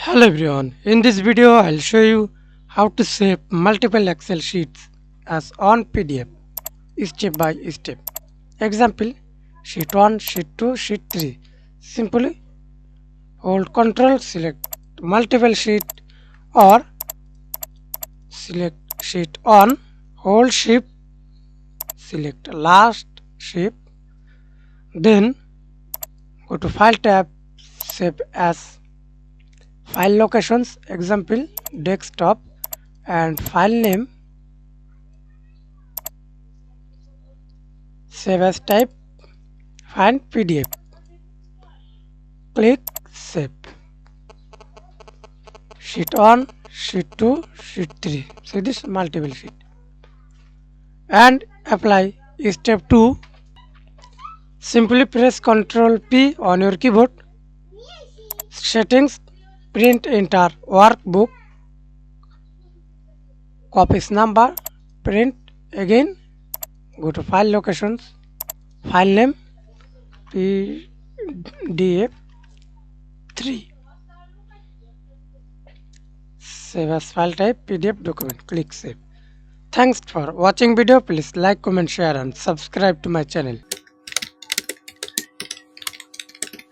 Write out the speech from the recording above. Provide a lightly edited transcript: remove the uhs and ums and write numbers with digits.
Hello everyone, in this video I'll show you how to save multiple Excel sheets as on PDF step by step. Example, sheet 1, sheet 2, sheet 3. Simply hold Ctrl, select multiple sheet or select sheet 1, hold shift, select last shift, then go to file tab, save as. File locations, example desktop, and file name, save as type, find PDF, click save. Sheet 1, sheet 2, sheet 3. See this multiple sheet. And apply step 2. Simply press Ctrl P on your keyboard. Settings, print enter workbook, copies number, print again, go to file locations, file name PDF 3, save as file type PDF document, click save. Thanks for watching video. Please like, comment, share and subscribe to my channel.